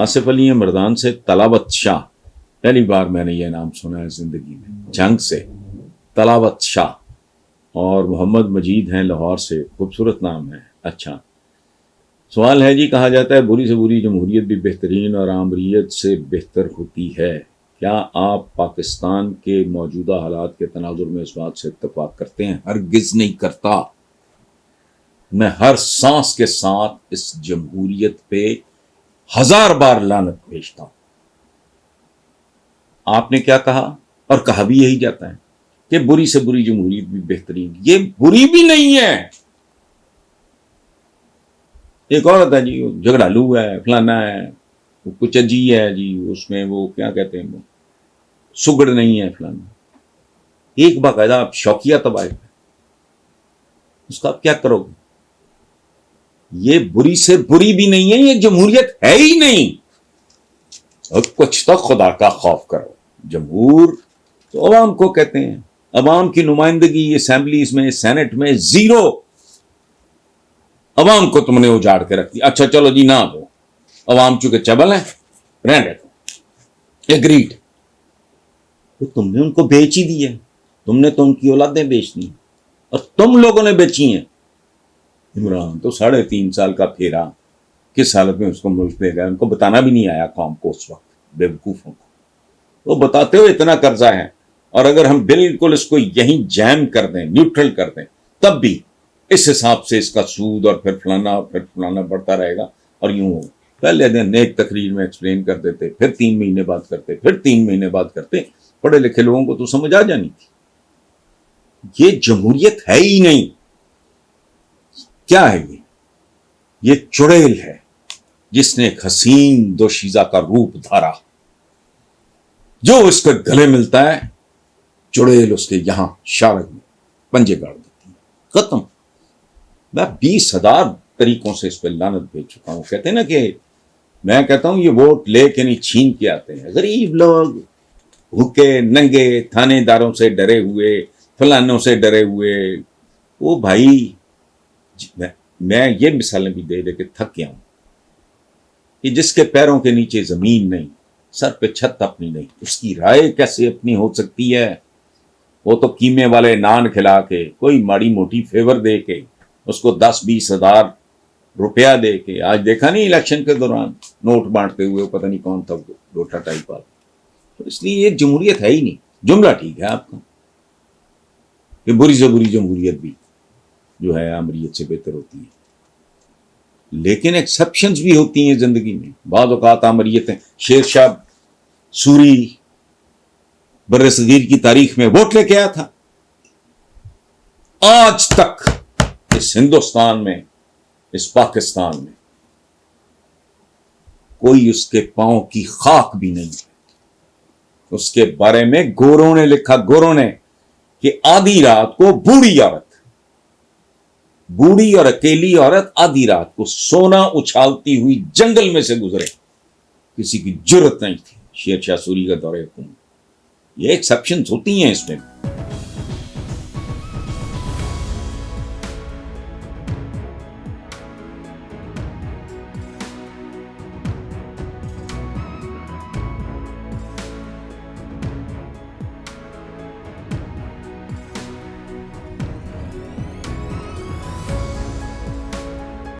آصف علی مردان سے تلاوت شاہ، پہلی بار میں نے یہ نام سنا ہے زندگی میں، جنگ سے تلاوت شاہ، اور محمد مجید ہیں لاہور سے، خوبصورت نام ہے۔ اچھا سوال ہے جی، کہا جاتا ہے بری سے بری جمہوریت بھی بہترین اور آمریت سے بہتر ہوتی ہے، کیا آپ پاکستان کے موجودہ حالات کے تناظر میں اس بات سے اتفاق کرتے ہیں؟ ہرگز نہیں کرتا۔ میں ہر سانس کے ساتھ اس جمہوریت پہ 1000 بار لعنت بھیجتا ہوں۔ آپ نے کیا کہا، اور کہا بھی یہی جاتا ہے کہ بری سے بری جمہوریت بھی بہترین، یہ بری بھی نہیں ہے۔ ایک عورت ہے جی، وہ جھگڑالو ہے، فلانا ہے، وہ کچھ اجی ہے جی، اس میں وہ کیا کہتے ہیں، وہ سگڑ نہیں ہے فلانا، ایک باقاعدہ آپ شوقیہ تباہی، اس کا آپ کیا کرو گے؟ یہ بری سے بری بھی نہیں ہے، یہ جمہوریت ہے ہی نہیں۔ اور کچھ تو خدا کا خوف کرو، جمہور تو عوام کو کہتے ہیں، عوام کی نمائندگی اسمبلیز میں، سینٹ میں زیرو، عوام کو تم نے اجاڑ کے رکھ دیا۔ اچھا چلو جی، نہ دو، عوام چونکہ چبل ہیں، رہنے دو، ایگریڈ۔ تو تم نے ان کو بیچ ہی دی ہے، تم نے تو ان کی اولادیں بیچ دی، اور تم لوگوں نے بیچی ہیں۔ عمران تو 3.5 سال کا پھیرا، کس حالت میں اس کو ملک لے گئے، ان کو بتانا بھی نہیں آیا قوم کو اس وقت، بے وقوفوں کو۔ وہ بتاتے ہوئے اتنا قرضہ ہے، اور اگر ہم بالکل اس کو یہیں جیم کر دیں، نیوٹرل کر دیں، تب بھی اس حساب سے اس کا سود اور پھر فلانا بڑھتا رہے گا۔ اور یوں ہو، پہلے دن ایک تقریر میں ایکسپلین کر دیتے، پھر 3 مہینے بعد کرتے، پھر 3 مہینے بعد کرتے، پڑھے لکھے لوگوں کو تو سمجھ آ جانی تھی۔ یہ جمہوریت ہے ہی نہیں۔ کیا ہے یہ چڑیل ہے جس نے ایک حسین دوشیزہ کا روپ دھارا، جو اس کے گلے ملتا ہے چڑیل اس کے یہاں شارک میں پنجے گاڑ دیتی ہے، ختم۔ میں 20,000 طریقوں سے اس پہ لعنت بھیج چکا ہوں۔ کہتے ہیں نا کہ میں کہتا ہوں یہ ووٹ لے کے نہیں چھین کے آتے ہیں، غریب لوگ بھوکے ننگے تھانے داروں سے ڈرے ہوئے، فلانوں سے ڈرے ہوئے۔ وہ بھائی میں یہ مثالیں بھی دے کے تھک گیا ہوں کہ جس کے پیروں کے نیچے زمین نہیں، سر پہ چھت اپنی نہیں، اس کی رائے کیسے اپنی ہو سکتی ہے؟ وہ تو قیمے والے نان کھلا کے، کوئی ماڑی موٹی فیور دے کے، اس کو 10-20 ہزار روپیہ دے کے، آج دیکھا نہیں الیکشن کے دوران نوٹ بانٹتے ہوئے، پتہ نہیں کون تھا، لوٹا ٹائپ والا۔ تو اس لیے یہ جمہوریت ہے ہی نہیں۔ جملہ ٹھیک ہے آپ کا کہ بری سے بری جمہوریت بھی جو ہے آمریت سے بہتر ہوتی ہے، لیکن ایکسیپشنز بھی ہوتی ہیں زندگی میں۔ بعض اوقات آمریتیں، شیر شاہ سوری بر صغیر کی تاریخ میں ووٹ لے کے آیا تھا، آج تک اس ہندوستان میں، اس پاکستان میں کوئی اس کے پاؤں کی خاک بھی نہیں ہے۔ اس کے بارے میں گوروں نے لکھا، گوروں نے، کہ آدھی رات کو بوڑھی اور اکیلی عورت آدھی رات کو سونا اچھالتی ہوئی جنگل میں سے گزرے، کسی کی جرت نہیں تھی۔ شیر شاہ سوری کا دور حکومت، یہ ایکسیپشنز ہوتی ہیں اس میں۔